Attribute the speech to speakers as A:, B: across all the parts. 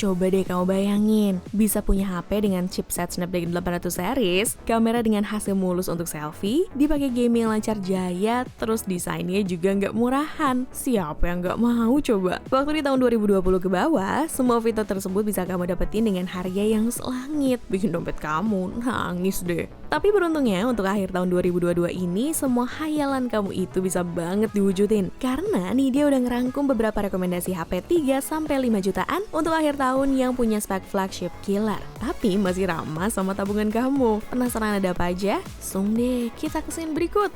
A: Coba deh kamu bayangin, bisa punya HP dengan chipset Snapdragon 800 series, kamera dengan hasil mulus untuk selfie, dipakai gaming lancar jaya, terus desainnya juga nggak murahan. Siapa yang nggak mau coba? Waktu di tahun 2020 ke bawah, semua fitur tersebut bisa kamu dapetin dengan harga yang selangit. Bikin dompet kamu nangis deh. Tapi beruntungnya untuk akhir tahun 2022 ini, semua hayalan kamu itu bisa banget diwujudin. Karena nih dia udah ngerangkum beberapa rekomendasi HP 3-5 jutaan untuk akhir tahun yang punya spek flagship killer. Tapi masih ramah sama tabungan kamu. Penasaran ada apa aja? Langsung deh, kita ke scene berikut.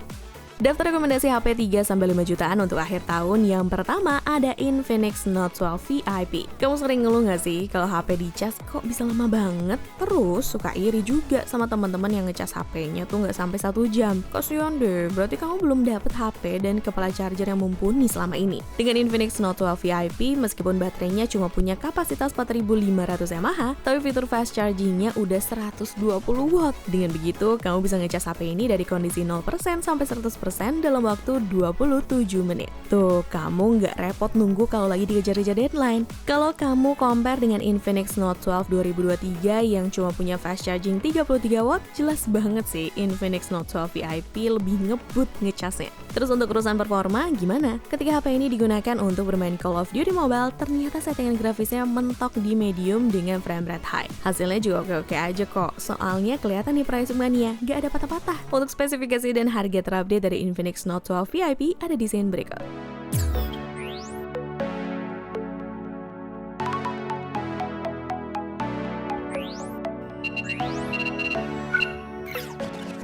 A: Daftar rekomendasi HP 3-5 jutaan untuk akhir tahun. Yang pertama ada Infinix Note 12 VIP. Kamu sering ngeluh gak sih kalau HP dicas kok bisa lama banget? Terus suka iri juga sama teman-teman yang ngecas HP-nya tuh nggak sampai 1 jam. Kasian deh, berarti kamu belum dapet HP dan kepala charger yang mumpuni selama ini. Dengan Infinix Note 12 VIP, meskipun baterainya cuma punya kapasitas 4500 mAh, tapi fitur fast chargingnya udah 120 watt. Dengan begitu, kamu bisa ngecas HP ini dari kondisi 0% sampai 100% dalam waktu 27 menit. Tuh, kamu nggak repot nunggu kalau lagi dikejar-kejar deadline. Kalau kamu compare dengan Infinix Note 12 2023 yang cuma punya fast charging 33 watt, jelas banget sih Infinix Note 12 VIP lebih ngebut ngecasnya. Terus untuk urusan performa, gimana? Ketika HP ini digunakan untuk bermain Call of Duty Mobile, ternyata settingan grafisnya mentok di medium dengan frame rate high. Hasilnya juga oke-oke aja kok, soalnya kelihatan nih pricing-nya nggak ada patah-patah. Untuk spesifikasi dan harga terupdate dari Infinix Note 12 VIP ada di scene berikut.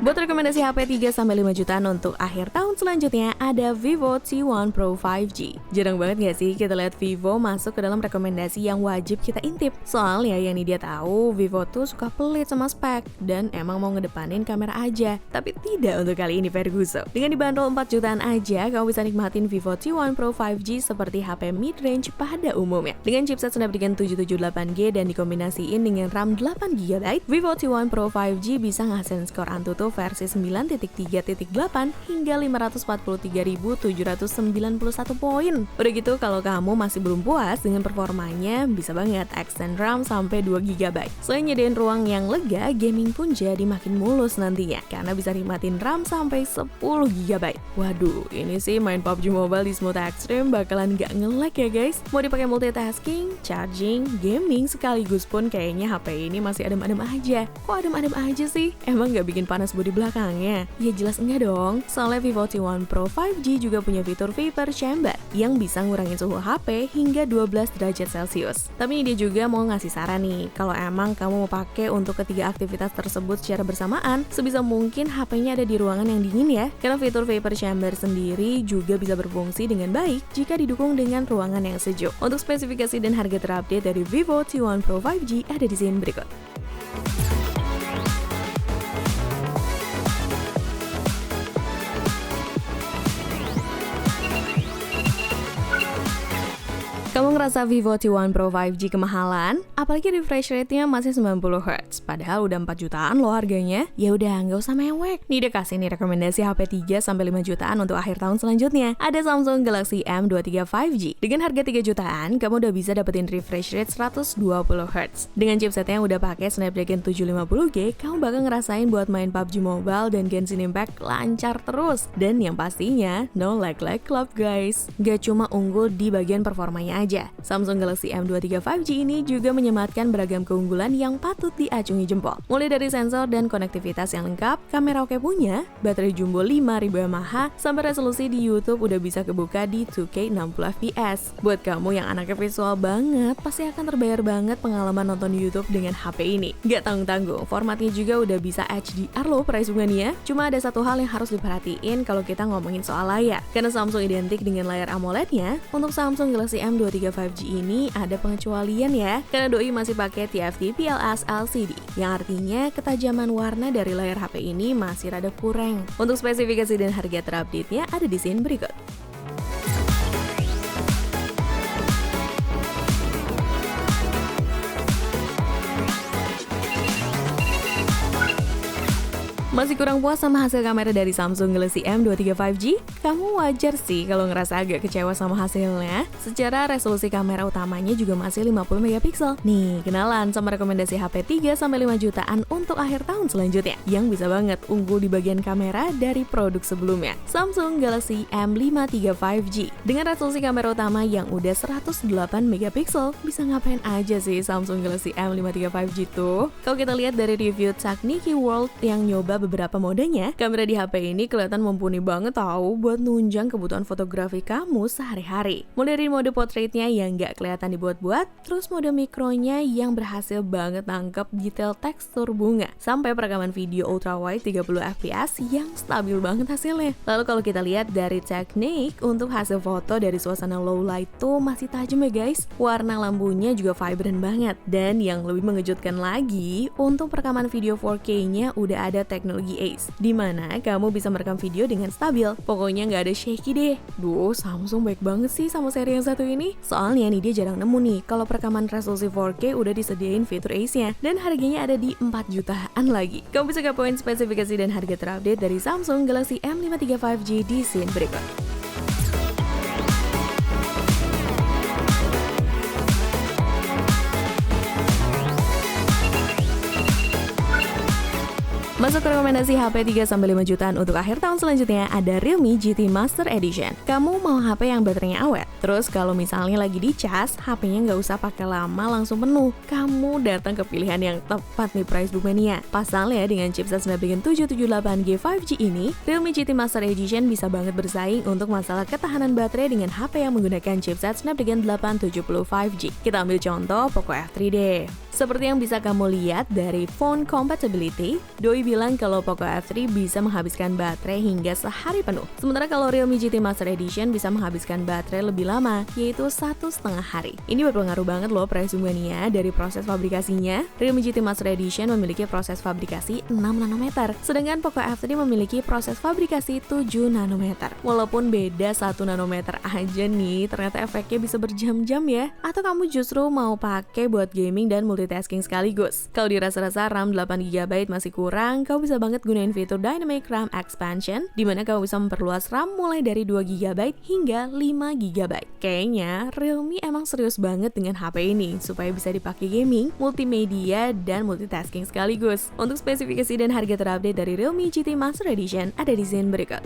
A: Buat rekomendasi HP 3-5 jutaan untuk akhir tahun selanjutnya ada Vivo T1 Pro 5G. Jarang banget gak sih kita lihat Vivo masuk ke dalam rekomendasi yang wajib kita intip. Soalnya yang ini dia tahu Vivo tuh suka pelit sama spek dan emang mau ngedepanin kamera aja. Tapi tidak untuk kali ini Ferguson. Dengan dibanderol 4 jutaan aja, kamu bisa nikmatin Vivo T1 Pro 5G seperti HP mid-range pada umumnya. Dengan chipset Snapdragon 778G dan dikombinasiin dengan RAM 8GB, Vivo T1 Pro 5G bisa ngasilin skor Antutu versi 9.3.8 hingga 543.791 poin. Udah gitu, kalau kamu masih belum puas dengan performanya, bisa banget extend RAM sampai 2GB. Selain nyediain ruang yang lega, gaming pun jadi makin mulus nantinya, karena bisa nikmatin RAM sampai 10GB. Waduh, ini sih main PUBG Mobile di smooth extreme bakalan gak nge-lag ya guys. Mau dipakai multitasking, charging, gaming sekaligus pun kayaknya HP ini masih adem-adem aja. Kok adem-adem aja sih? Emang gak bikin panas di belakangnya? Ya jelas enggak dong. Soalnya Vivo T1 Pro 5G juga punya fitur vapor chamber yang bisa ngurangin suhu HP hingga 12 derajat Celcius. Tapi ini dia juga mau ngasih saran nih, kalau emang kamu mau pakai untuk ketiga aktivitas tersebut secara bersamaan, sebisa mungkin HP-nya ada di ruangan yang dingin ya. Karena fitur vapor chamber sendiri juga bisa berfungsi dengan baik jika didukung dengan ruangan yang sejuk. Untuk spesifikasi dan harga terupdate dari Vivo T1 Pro 5G ada di scene berikut. Kamu ngerasa Vivo T1 Pro 5G kemahalan? Apalagi refresh rate-nya masih 90Hz, padahal udah 4 jutaan loh harganya. Ya udah, nggak usah mewek. Nih udah kasih nih rekomendasi HP 3-5 jutaan untuk akhir tahun selanjutnya. Ada Samsung Galaxy M23 5G. Dengan harga 3 jutaan, kamu udah bisa dapetin refresh rate 120Hz. Dengan chipsetnya yang udah pakai Snapdragon 750G, kamu bakal ngerasain buat main PUBG Mobile dan Genshin Impact lancar terus. Dan yang pastinya, no lag club guys. Gak cuma unggul di bagian performanya aja. Samsung Galaxy M23 5G ini juga menyematkan beragam keunggulan yang patut diacungi jempol. Mulai dari sensor dan konektivitas yang lengkap, kamera oke punya, baterai jumbo 5000 mAh, sampai resolusi di YouTube udah bisa kebuka di 2K 60fps. Buat kamu yang anaknya visual banget, pasti akan terbayar banget pengalaman nonton YouTube dengan HP ini. Gak tanggung-tanggung, formatnya juga udah bisa HDR loh perhitungannya. Cuma ada satu hal yang harus diperhatiin kalau kita ngomongin soal layar. Karena Samsung identik dengan layar AMOLED-nya, untuk Samsung Galaxy M23 5G ini ada pengecualian ya, karena doi masih pakai TFT PLS LCD, yang artinya ketajaman warna dari layar HP ini masih rada kurang. Untuk spesifikasi dan harga terupdate-nya ada di scene berikut. Masih kurang puas sama hasil kamera dari Samsung Galaxy M23 5G? Kamu wajar sih kalau ngerasa agak kecewa sama hasilnya. Secara resolusi kamera utamanya juga masih 50 megapiksel. Nih, kenalan sama rekomendasi HP 3-5 jutaan untuk akhir tahun selanjutnya yang bisa banget unggul di bagian kamera dari produk sebelumnya. Samsung Galaxy M53 5G. Dengan resolusi kamera utama yang udah 108 megapiksel, bisa ngapain aja sih Samsung Galaxy M53 5G tuh? Kalau kita lihat dari review Technique World yang nyoba beberapa modenya, kamera di HP ini kelihatan mumpuni banget tahu buat nunjang kebutuhan fotografi kamu sehari-hari. Mulai dari mode portraitnya yang nggak kelihatan dibuat-buat, terus mode mikronya yang berhasil banget nangkep detail tekstur bunga, sampai perekaman video ultrawide 30 fps yang stabil banget hasilnya. Lalu kalau kita lihat dari Technique, untuk hasil foto dari suasana low light tuh masih tajam ya guys. Warna lampunya juga vibrant banget. Dan yang lebih mengejutkan lagi, untuk perekaman video 4K-nya udah ada teknologi Ace, dimana kamu bisa merekam video dengan stabil. Pokoknya nggak ada shaky deh. Duh, Samsung baik banget sih sama seri yang satu ini. Soalnya nih dia jarang nemu nih kalau perekaman resolusi 4K udah disediain fitur Ace-nya, dan harganya ada di 4 jutaan lagi. Kamu bisa kepoin spesifikasi dan harga terupdate dari Samsung Galaxy M53 5G di scene berikut. Masuk ke rekomendasi HP 3-5 jutaan untuk akhir tahun selanjutnya, ada Realme GT Master Edition. Kamu mau HP yang baterainya awet? Terus kalau misalnya lagi dicas, HP-nya nggak usah pakai lama langsung penuh. Kamu datang ke pilihan yang tepat nih Price Book Mania. Pasalnya dengan chipset Snapdragon 778G 5G ini, Realme GT Master Edition bisa banget bersaing untuk masalah ketahanan baterai dengan HP yang menggunakan chipset Snapdragon 870 5G. Kita ambil contoh Poco F3 deh. Seperti yang bisa kamu lihat dari phone compatibility, Doi bilang kalau Poco F3 bisa menghabiskan baterai hingga sehari penuh. Sementara kalau Realme GT Master Edition bisa menghabiskan baterai lebih lama, yaitu 1,5 hari. Ini berpengaruh banget loh price boomnya dari proses fabrikasinya. Realme GT Master Edition memiliki proses fabrikasi 6 nanometer, sedangkan Poco F3 memiliki proses fabrikasi 7 nanometer. Walaupun beda 1 nanometer aja nih, ternyata efeknya bisa berjam-jam ya. Atau kamu justru mau pakai buat gaming dan multitasking sekaligus. Kalau dirasa-rasa RAM 8GB masih kurang, kamu bisa banget gunain fitur Dynamic RAM Expansion, dimana kamu bisa memperluas RAM mulai dari 2GB hingga 5GB. Kayaknya Realme emang serius banget dengan HP ini, supaya bisa dipakai gaming, multimedia, dan multitasking sekaligus. Untuk spesifikasi dan harga terupdate dari Realme GT Master Edition ada di scene berikut.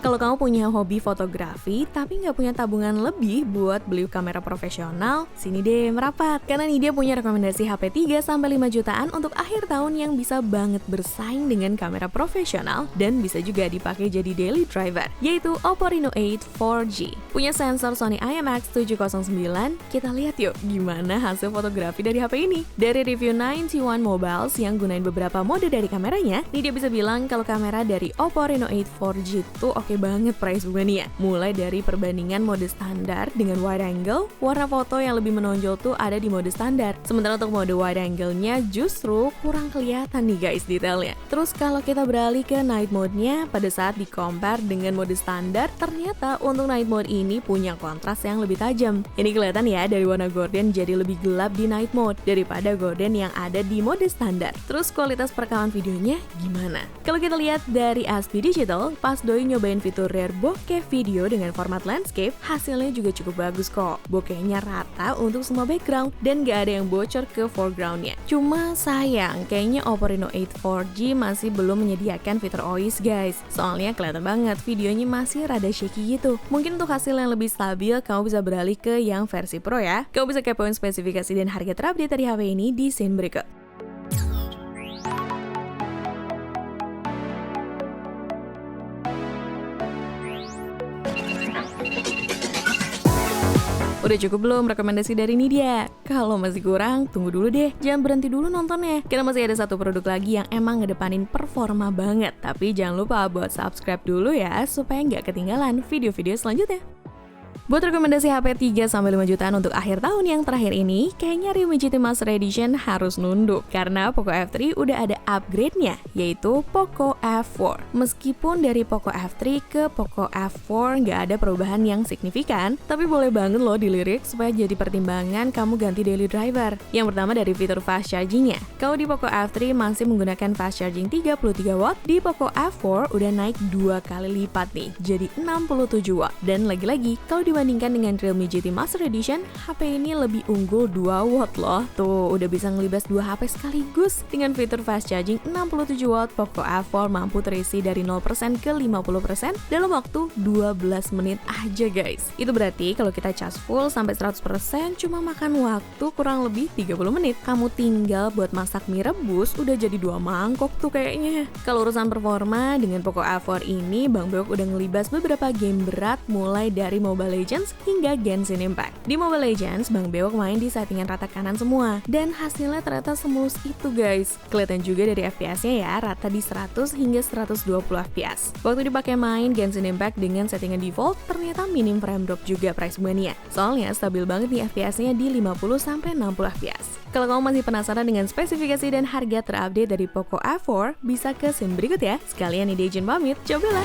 A: Kalau kamu punya hobi fotografi tapi nggak punya tabungan lebih buat beli kamera profesional, sini deh merapat. Karena nih dia punya rekomendasi HP 3-5 jutaan untuk akhir tahun yang bisa banget bersaing dengan kamera profesional dan bisa juga dipakai jadi daily driver, yaitu Oppo Reno 8 4G. Punya sensor Sony IMX709, kita lihat yuk gimana hasil fotografi dari HP ini. Dari review 91 Mobiles yang gunain beberapa mode dari kameranya, nih dia bisa bilang kalau kamera dari Oppo Reno 8 4G tuh oke banget price boomnya. Mulai dari perbandingan mode standar dengan wide angle, warna foto yang lebih menonjol tuh ada di mode standar. Sementara untuk mode wide angle-nya justru kurang kelihatan nih guys detailnya. Terus kalau kita beralih ke night mode-nya, pada saat di-compare dengan mode standar, ternyata untuk night mode ini punya kontras yang lebih tajam. Ini kelihatan ya dari warna gorden jadi lebih gelap di night mode daripada gorden yang ada di mode standar. Terus kualitas perekaman videonya gimana? Kalau kita lihat dari ASPI Digital, pas Doi nyobain fitur rare bokeh video dengan format landscape, hasilnya juga cukup bagus kok. Bokehnya rata untuk semua background dan gak ada yang bocor ke foregroundnya. Cuma sayang, kayaknya Oppo Reno 8 4G masih belum menyediakan fitur OIS guys. Soalnya kelihatan banget videonya masih rada shaky gitu. Mungkin untuk hasil yang lebih stabil, kamu bisa beralih ke yang versi Pro ya. Kamu bisa kepoin spesifikasi dan harga terupdate dari HP ini di scene berikut. Udah cukup belum rekomendasi dari Nidia? Kalau masih kurang, tunggu dulu deh. Jangan berhenti dulu nontonnya. Karena masih ada satu produk lagi yang emang ngedepanin performa banget. Tapi jangan lupa buat subscribe dulu ya, supaya nggak ketinggalan video-video selanjutnya. Buat rekomendasi HP 3-5 jutaan untuk akhir tahun yang terakhir ini, kayaknya Realme GT Master Edition harus nunduk karena Poco F3 udah ada upgrade-nya, yaitu Poco F4. Meskipun dari Poco F3 ke Poco F4 nggak ada perubahan yang signifikan, tapi boleh banget loh dilirik supaya jadi pertimbangan kamu ganti daily driver. Yang pertama dari fitur fast charging-nya. Kalau di Poco F3 masih menggunakan fast charging 33 watt, di Poco F4 udah naik 2 kali lipat nih, jadi 67 watt. Dan lagi-lagi, kalau dibandingkan dengan Realme GT Master Edition, HP ini lebih unggul 2 watt loh. Tuh, udah bisa ngelibas 2 HP sekaligus. Dengan fitur fast charging 67 watt, Poco F4 mampu terisi dari 0% ke 50% dalam waktu 12 menit aja guys. Itu berarti kalau kita cas full sampai 100% cuma makan waktu kurang lebih 30 menit. Kamu tinggal buat masak mie rebus udah jadi 2 mangkok tuh kayaknya. Kalau urusan performa, dengan Poco F4 ini Bang Bewok udah ngelibas beberapa game berat mulai dari Mobile Legends hingga Genshin Impact. Di Mobile Legends, Bang Bewok main di settingan rata kanan semua, dan hasilnya ternyata semulus itu guys. Kelihatan juga dari FPS-nya ya, rata di 100 hingga 120 FPS. Waktu dipakai main Genshin Impact dengan settingan default, ternyata minim frame drop juga Price Mania. Soalnya stabil banget nih FPS-nya di 50-60 FPS. Kalau kamu masih penasaran dengan spesifikasi dan harga terupdate dari Poco F4, bisa ke scene berikut ya. Sekalian ide izin pamit, cobalah!